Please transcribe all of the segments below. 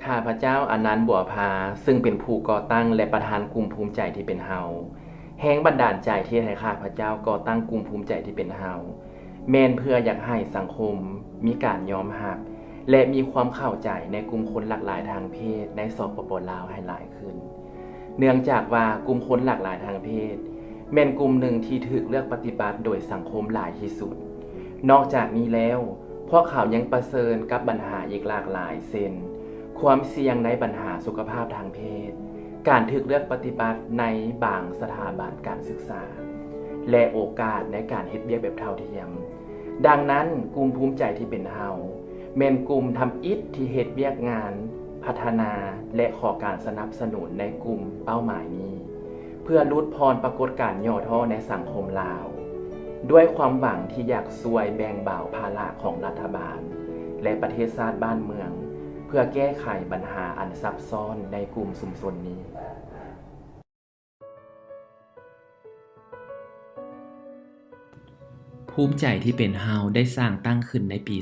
ข้าพเจ้าอนันต์บัวพาซึ่งเป็นผู้ก่อตั้งและประธานกลุ่มภูมิใจที่เป็นเฮาแรงบันดาลใจที่ให้ข้าพเจ้าก่อตั้งกลุ่มภูมิใจที่เป็นเฮาแม่นเพื่ออยากให้สังคมมีการยอมรับและมีความเข้าใจในกลุ่มคนหลากหลายทางเพศในสปป.ลาวให้หลายขึ้นเนื่องจากว่ากลุ่มคนหลากหลายทางเพศแม่นกลุ่มหนึ่งที่ถูกเลือกปฏิบัติโดยสังคมหลายที่สุดนอกจากนี้แล้วพวกเขายังประเสริญกับปัญหาอีกหลากหลายเช่นความเสี่ยงในปัญหาสุขภาพทางเพศการถูกเลือกปฏิบัติในบางสถาบันการศึกษาและโอกาสในการเฮ็ดเวียกแบบเท่าเทียมดังนั้นกลุ่มภูมิใจที่เป็นเฮาแม่นกลุ่มทำอิฐที่เฮ็ดเวียกงานพัฒนาและขอการสนับสนุนในกลุ่มเป้าหมายนี้เพื่อลดพรปรากฏการณ์ย่อท้อในสังคมลาวด้วยความหวังที่อยากช่วยแบ่งเบาภาระของรัฐบาลและประเทศชาติบ้านเมืองเพื่อแก้ไขปัญหาอันซับซ้อนในกลุ่มชุมชนนี้ภูมิใจที่เป็นเฮาได้สร้างตั้งขึ้นในปี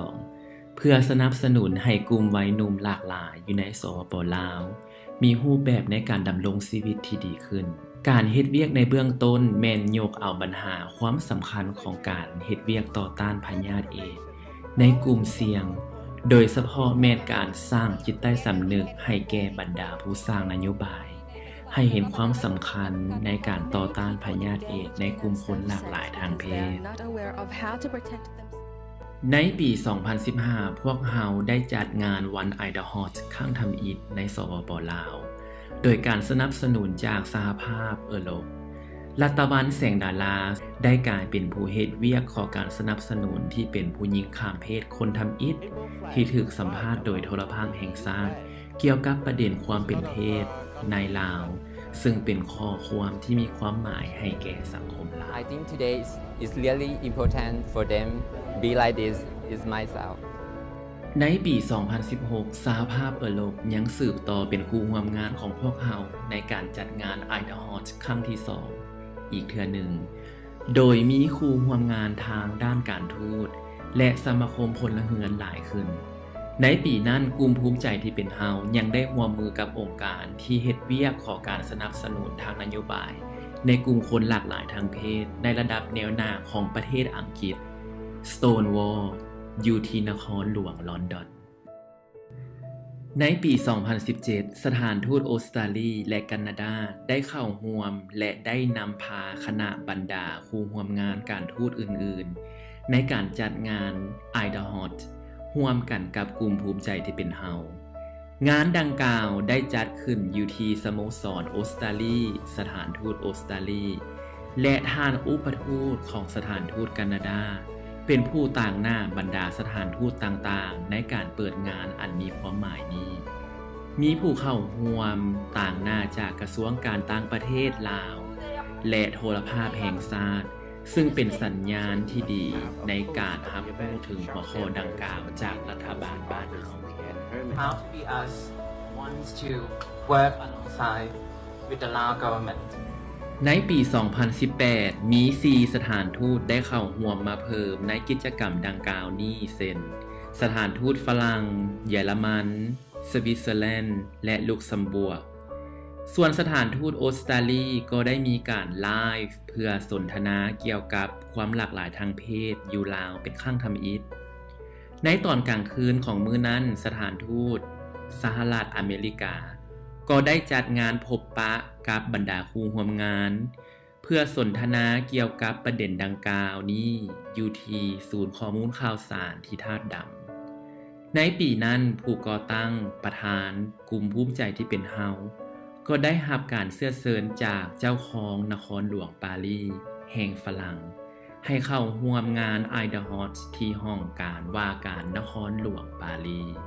2012 เพื่อสนับสนุนให้กลุ่มวัยหนุ่มหลากหลายอยู่ในสปป.ลาวมีรูปแบบในการดำรงชีวิตที่ดีขึ้นการเฮ็ดเวียกในเบื้องต้นแม่นยกเอาปัญหาความสำคัญของการเฮ็ดเวียกต่อต้านพยาธิเอดส์ในกลุ่มเสี่ยงโดยเฉพาะแม่นการสร้างจิตใต้สำนึกให้แก่บรรดาผู้สร้างนโยบายให้เห็นความสำคัญในการต่อต้านพยาธิเอดส์ในกลุ่มคนหลากหลายทางเพศในปี 2015 พวกเฮาได้จัดงานวันไอดาฮอตข้างทำอิฐในสปป.ลาวโดยการสนับสนุนจากสหภาพเอโรปรัฐบาลแสงดาราได้กลายเป็นผู้เฮ็ดเวียกขอการสนับสนุนที่เป็นผู้หญิงข้ามเพศคนทำอิฐที่ถูกสัมภาษณ์โดยโทรภาพแห่งชาติเกี่ยวกับประเด็นความเป็นเพศในลาวซึ่งเป็นข้อความที่มีความหมายให้แก่สังคมลาว I think today is really important for them be like this is myself ในปี 2016 สหภาพเอโรปยังสืบต่อเป็นคู่ร่วมงานของพวกเฮาในการจัดงาน Idahot ครั้งที่ 2 อีกเทื่อหนึ่งโดยมีคู่ร่วมงานทางด้านการทูตและสมาคมพลเรือนหลายขึ้นในปีนั้นกลุ่มภูมิใจที่เป็นเฮายังได้ร่วมมือกับองค์การที่เฮ็ดเวียกขอการสนับสนุนทางนโยบายในกลุ่มคนหลากหลายทางเพศในระดับแนวหน้าของประเทศอังกฤษ Stonewall อยู่ที่นครหลวงลอนดอนในปี 2017 สถานทูตออสเตรเลียและแคนาดาได้เข้าร่วมและได้นำพาคณะบรรดาผู้ร่วมงานการทูตอื่นๆในการจัดงาน Idahot ร่วมกันกับกลุ่มภูมิใจที่เป็นเฮางานดังกล่าวได้จัดขึ้นอยู่ที่สโมสรออสเตรเลียสถานทูตออสเตรเลียและท่านอุปทูตของสถานทูตแคนาดาเป็นผู้ต่างหน้าบรรดาสถานทูตต่างๆในการเปิดงานอันมีความหมายนี้มีผู้เข้าร่วมต่างหน้าจากกระทรวงการต่างประเทศลาวและโทรภาพแห่งชาติซึ่งเป็นสัญญาณที่ดีในการรับรู้ถึงหัวข้อดังกล่าวจากรัฐบาลบ้านเรา Proud to be us wants to work alongside with the Lao government ในปี 2018 มี 4 สถานทูตได้เข้าร่วมมาเพิ่มในกิจกรรมดังกล่าวนี้เช่นสถานทูตฝรั่งเยอรมันสวิตเซอร์แลนด์และลุกเซมเบิร์กส่วนสถานทูตออสเตรเลียก็ได้มีการไลฟ์เพื่อสนทนาเกี่ยวกับความหลากหลายทางเพศอยู่ลาวเป็นครั้งทำอิฐในตอนกลางคืนของมื้อนั้นสถานทูตสหรัฐอเมริกาก็ได้จัดงานพบปะกับบรรดาผู้ร่วมงานเพื่อสนทนาเกี่ยวกับประเด็นดังกล่าวนี้อยู่ที่ศูนย์ข้อมูลข่าวสารที่ธาตุดำในปีนั้นผู้ก่อตั้งประธานกลุ่มภูมิใจที่เป็นเฮาก็ได้รับการเชื้อเชิญจากเจ้าของนครหลวงปารีสแห่งฝรั่งให้เข้าร่วมงาน Idahot ที่ห้องการว่าการนครหลวงปารีส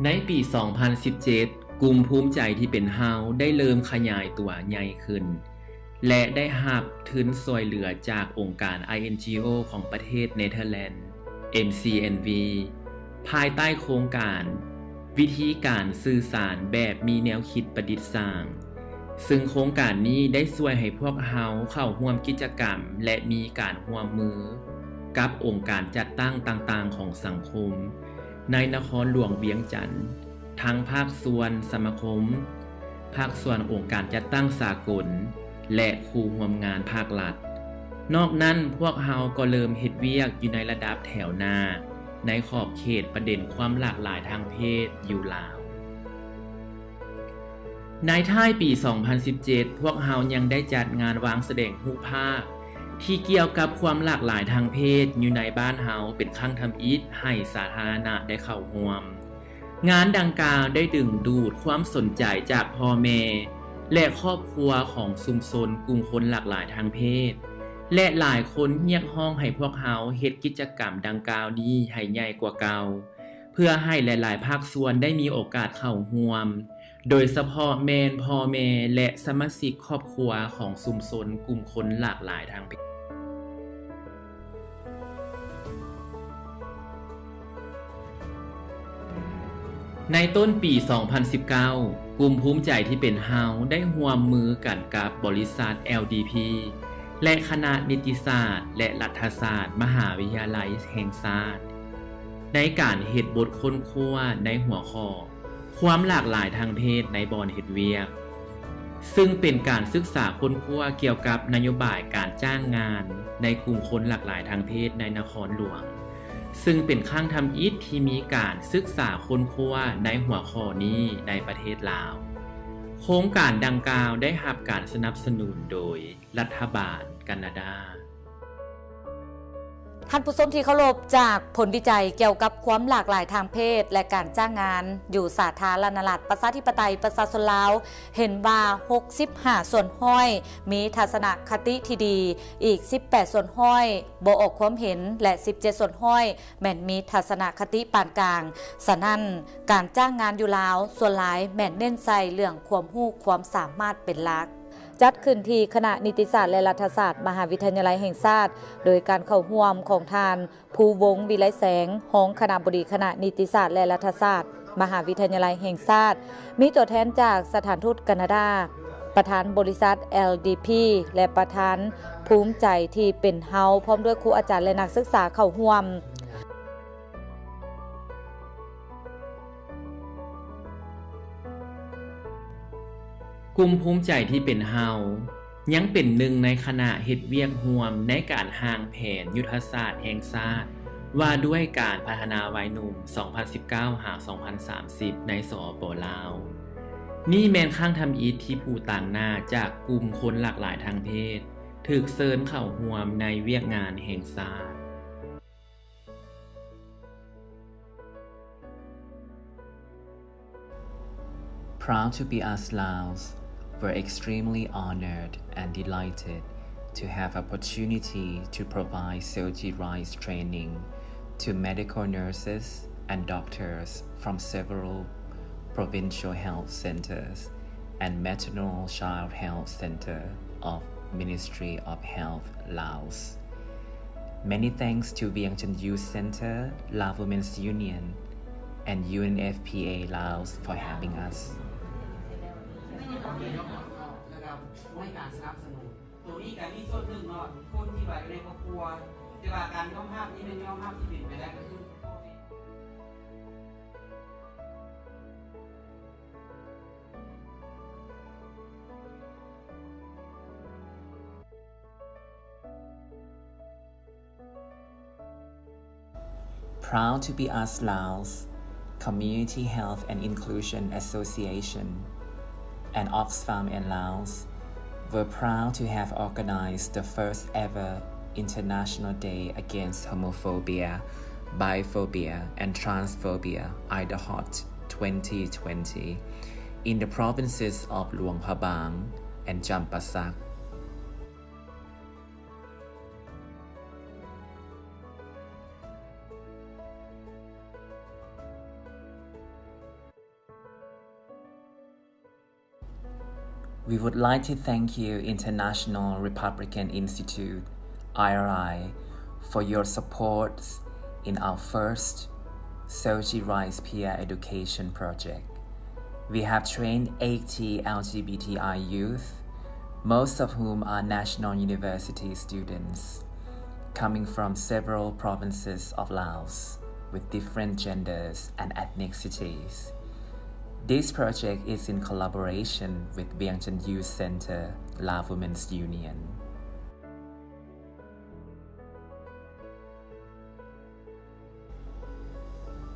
ในปี 2017 กลุ่มภูมิใจที่เป็นเฮาได้เริ่มขยายตัวใหญ่ขึ้นและได้รับทุนช่วยเหลือจากองค์การ INGO ของประเทศเนเธอร์แลนด์ MCNV ภายใต้โครงการวิธีการสื่อสารแบบมีแนวคิดประดิษฐ์สร้าง ซึ่งโครงการนี้ได้ช่วยให้พวกเฮาเข้าร่วมกิจกรรมและมีการร่วมมือกับองค์การจัดตั้งต่างๆของสังคมในนครหลวงเวียงจันทน์ทั้งภาคส่วนสมาคมภาคส่วนองค์การจัดตั้งสากลและผู้ร่วมงานภาครัฐนอกนั้นพวกเฮาก็เริ่มเฮ็ดเวียกอยู่ในระดับแถวหน้าในขอบเขตประเด็นความหลากหลายทางเพศอยู่ลาวในท้ายปี 2017 พวกเฮายังได้จัดงานวางแสดงรูปภาพที่เกี่ยวกับความหลากหลายทางเพศอยู่ในบ้านเฮาเป็นครั้งทำอิฐให้สาธารณะได้เข้าร่วมงานดังกล่าวได้ดึงดูดความสนใจจากพ่อแม่และครอบครัวของชุมชนกลุ่มคนหลากหลายทางเพศและหลายคนเรียกร้องให้พวกเฮาเฮ็ดกิจกรรมดังกล่าวนี้ให้ใหญ่กว่าเก่าเพื่อให้หลายๆภาคส่วนได้มีโอกาสเข้าร่วมโดยเฉพาะพ่อแม่และสมาชิกครอบครัวของชุมชนกลุ่มคนหลากหลายทางเพศในต้นปี 2019 กลุ่มภูมิใจที่เป็นเฮาได้ร่วมมือกันกับบริษัท LDP และคณะนิติศาสตร์และรัฐศาสตร์มหาวิทยาลัยแห่งชาติในการเฮ็ดบทค้นคว้าในหัวข้อความหลากหลายทางเพศในบอนเฮ็ดเวียกซึ่งเป็นการศึกษาค้นคว้าเกี่ยวกับนโยบายการจ้างงานในกลุ่มคนหลากหลายทางเพศในนครหลวงซึ่งเป็นครั้งทำอิฐที่มีการศึกษาค้นคว้าในหัวข้อนี้ในประเทศลาวโครงการดังกล่าวได้รับการสนับสนุนโดยรัฐบาลแคนาดาท่านผู้ชมที่เคารพจากผลวิจัยเกี่ยวกับความหลากหลายทางเพศและการจ้างงานอยู่สาธารณรัฐประชาธิปไตยประชาชนลาวเห็นว่า65ส่วนห้อยมีทัศนคติที่ดีอีก18ส่วนห้อยบ่ออกความเห็นและ17ส่วนห้อยแม่นมีทัศนคติปานกลางฉะนั้นการจ้างงานอยู่ลาวส่วนหลายแม่นเน้นใส่เรื่องความรู้ความสามารถเป็นหลักจัดขึ้นที่คณะนิติศาสตร์และรัฐศาสตร์มหาวิทยาลัยแห่งชาติโดยการเข้าร่วมของทานภูวงศ์วิไลแสงรองคณบดีคณะนิติศาสตร์และรัฐศาสตร์มหาวิทยาลัยแห่งชาติมีตัวแทนจากสถานทูตแคนาดาประธานบริษัท LDP และประธานภูมิใจที่เป็นเฮาพร้อมด้วยครูอาจารย์และนักศึกษาเข้าร่วมกลุ่มภูมิใจที่เป็นเฮายังเป็นหนึ่งในคณะเฮ็ดเวียกร่วมในการห่างแผนยุทธศาสตร์แห่งชาติว่าด้วยการพัฒนาวัยหนุ่ม 2019-2030 ในสปป.ลาวนี่แม่นครั้งทำอิฐที่ผู้ต่างหน้าจากกลุ่มคนหลากหลายทางเพศถูกเชิญเข้าร่วมในเวียกงานแห่งชาติ Proud to be us Laos, we're extremely honored and delighted to have opportunity to provide surgery rights training to medical nurses and doctors from several provincial health centers and maternal child health center of Ministry of Health Laos. Many thanks to Vientiane Youth Center, Lao Women's Union, and UNFPA Laos for having us. ให้การสนับสนุนตัวนี้การมีส่วนหนึ่งเนาะคนที่แบบในครอบครัวแต่ว่าการย่อมภาพนี้เป็นย่อมภาพที่เป็นไปได้ก็คือพ่อแม่ Proud to be us Laos, Community Health and Inclusion Association, and Oxfam in Laos, we're proud to have organized the first ever International Day Against Homophobia, Biphobia, and Transphobia, IDHOT 2020, in the provinces of Luang Prabang and Champasak. We would like to thank you, International Republican Institute, IRI, for your support in our first Surgery Rights Peer Education project. We have trained 80 LGBTI youth, most of whom are National University students, coming from several provinces of Laos with different genders and ethnicities. This project is in collaboration with Vientiane Youth Center, Lao Women's Union.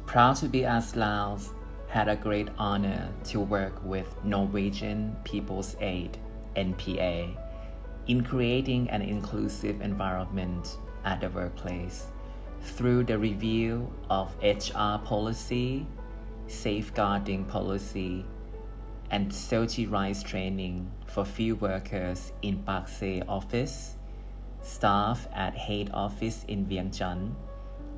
Proud to be as Laos had a great honor to work with Norwegian People's Aid, NPA, in creating an inclusive environment at the workplace through the review of HR policy, safeguarding policy, and Sochi rights training for field workers in Pak Se office, staff at head office in Vientiane,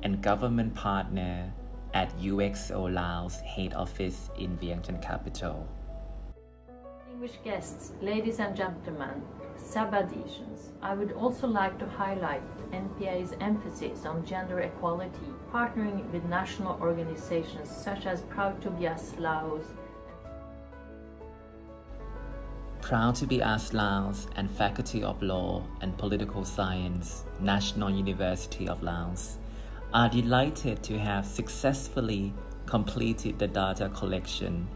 and government partner at UXO Laos head office in Vientiane capital. Distinguished guests, ladies and gentlemen, Sabadisians, I would also like to highlight NPA's emphasis on gender equality, partnering with national organizations such as Proud to be as Laos. Proud to be as Laos and Faculty of Law and Political Science, National University of Laos, are delighted to have successfully completed the data collection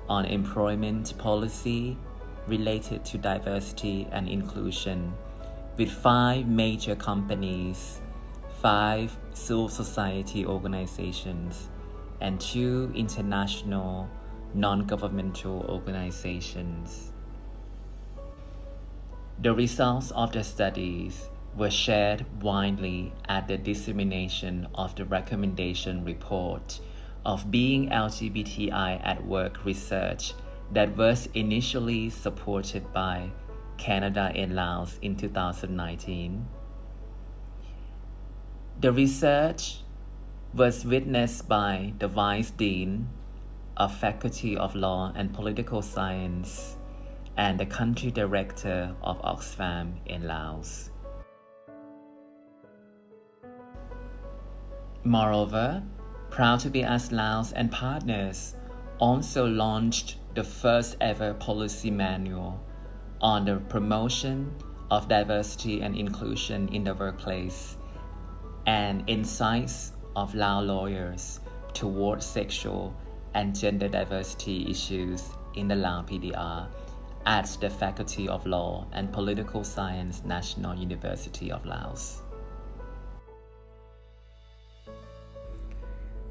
on employment policy related to diversity and inclusion with 5 major companies, 5 civil society organizations, and 2 international non-governmental organizations. The results of the studies were shared widely at the dissemination of the recommendation report of Being LGBTI at Work research that was initially supported by Canada and Laos in 2019. The research was witnessed by the Vice Dean of Faculty of Law and Political Science and the Country Director of Oxfam in Laos. Moreover, Proud to be as Laos and partners also launched the first ever policy manual on the promotion of diversity and inclusion in the workplace and insights of Lao lawyers towards sexual and gender diversity issues in the Lao PDR at the Faculty of Law and Political Science, National University of Laos.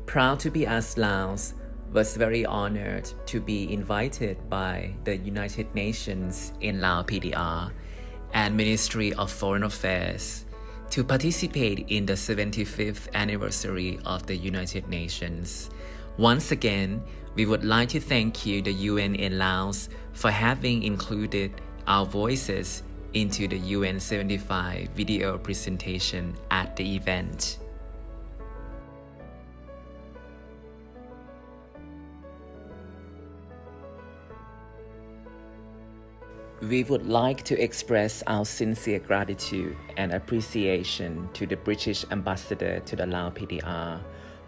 Proud to be as Laos was very honored to be invited by the United Nations in Lao PDR and Ministry of Foreign Affairs to participate in the 75th anniversary of the United Nations. Once again, we would like to thank you, the UN in Laos, for having included our voices into the UN 75 video presentation at the event. We would like to express our sincere gratitude and appreciation to the British Ambassador to the Lao PDR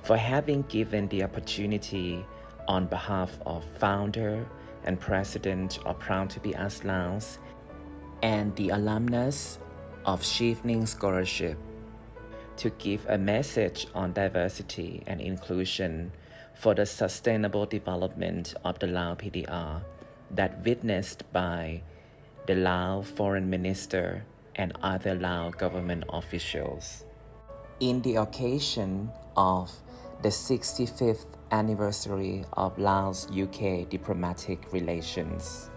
for having given the opportunity on behalf of founder and president of Proud to be as Laos and the alumnus of Chevening Scholarship to give a message on diversity and inclusion for the sustainable development of the Lao PDR that witnessed by the Lao Foreign Minister and other Lao government officials. In the occasion of the 65th anniversary of Laos-UK diplomatic relations.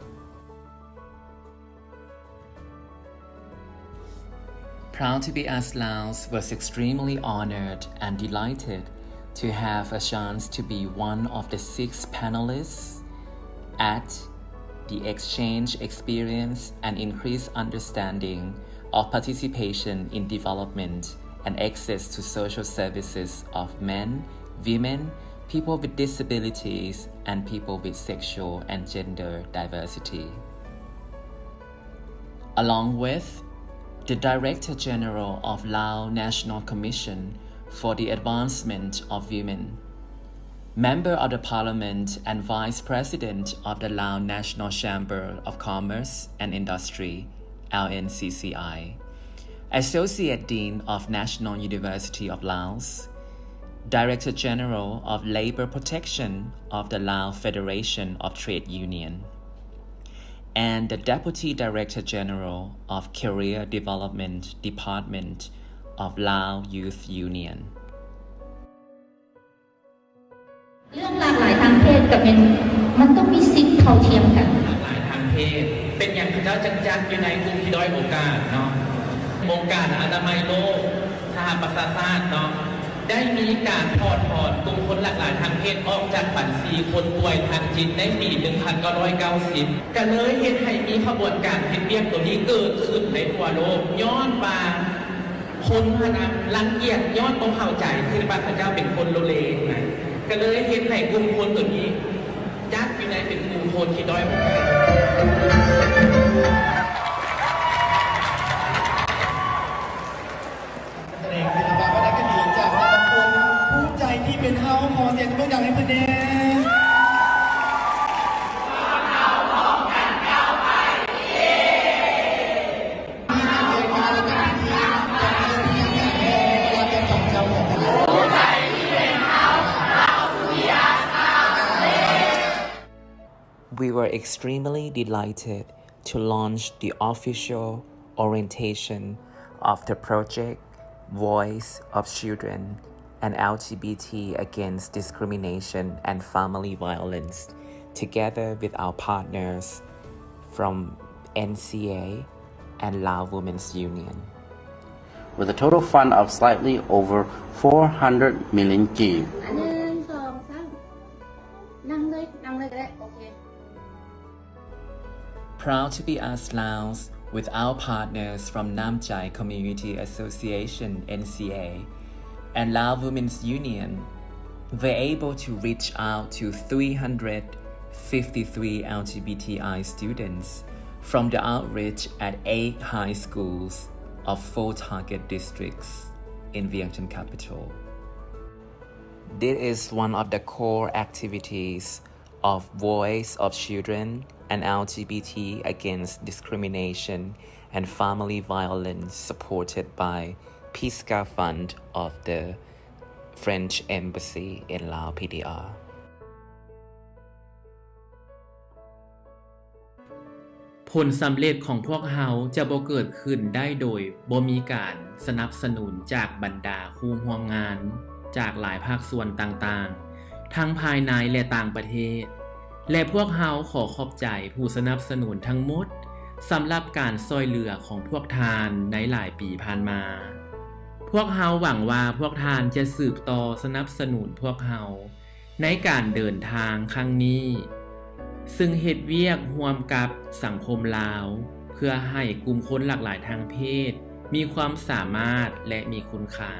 Proud to be as Laos was extremely honored and delighted to have a chance to be one of the 6 panelists at the exchange experience and increased understanding of participation in development and access to social services of men, women, people with disabilities, and people with sexual and gender diversity. Along with the Director General of Lao National Commission for the Advancement of Women, Member of the Parliament and Vice President of the Laos National Chamber of Commerce and Industry, LNCCI, Associate Dean of National University of Laos, Director General of Labor Protection of the Laos Federation of Trade Union, and the Deputy Director General of Career Development Department of Laos Youth Union. เรื่องหลากหลายทางเพศกับมันต้องมีสิทธิ์เท่าเทียมกันหลากหลายทางเพศเป็นอย่างที่เราจัดอยู่ในกลุ่มที่ด้อยโอกาสเนาะองค์การอนามัยโลกสหประชาชาติเนาะได้มีการถอดกลุ่มคนหลากหลายทางเพศออกจากบัญชีคนป่วยทางจิตในปี 1990 ก็เลยเฮ็ดให้มีขบวนการเฮ็ดเวียกตัวนี้เกิดขึ้นในทั่วโลกย้อนว่าคนรังเกียจย้อนบ่เข้าใจคือว่าพระเจ้าเป็นคนโลเลนะก็เลยเห็นให้กลุ่มคนตัวนี้ยัดอยู่ในเป็นกลุ่มคนที่ด้อยโอกาสแสดงศิลปะวรรณคดีจากสังคมภูมิใจที่เป็นเฮาขอเสียงปรบมือดังให้เพื่อนแน่We were extremely delighted to launch the official orientation of the project Voice of Children and LGBT Against Discrimination and Family Violence together with our partners from NCA and Laos Women's Union. With a total fund of slightly over 400 million G. Proud to be us Laos with our partners from Nam Chai Community Association NCA and Laos Women's Union were able to reach out to 353 LGBTI students from the outreach at 8 high schools of 4 target districts in Vientiane capital. This is one of the core activities of Voice of Children and LGBT Against Discrimination and Family Violence supported by PISCA Fund of the French Embassy in Laos PDR. ผลสำเร็จของพวกเราจะบ่เกิดขึ้นได้โดยบ่มีการสนับสนุนจากบรรดาผู้ร่วมงานจากหลายภาคส่วนต่างๆทั้งภายในและต่างประเทศและพวกเราขอขอบใจผู้สนับสนุนทั้งหมดสำหรับการช่วยเหลือของพวกทานในหลายปีผ่านมาพวกเราหวังว่าพวกทานจะสืบต่อสนับสนุนพวกเราในการเดินทางครั้งนี้ซึ่งเฮ็ดเวียกร่วมกับสังคมลาวเพื่อให้กลุ่มคนหลากหลายทางเพศมีความสามารถและมีคุณค่า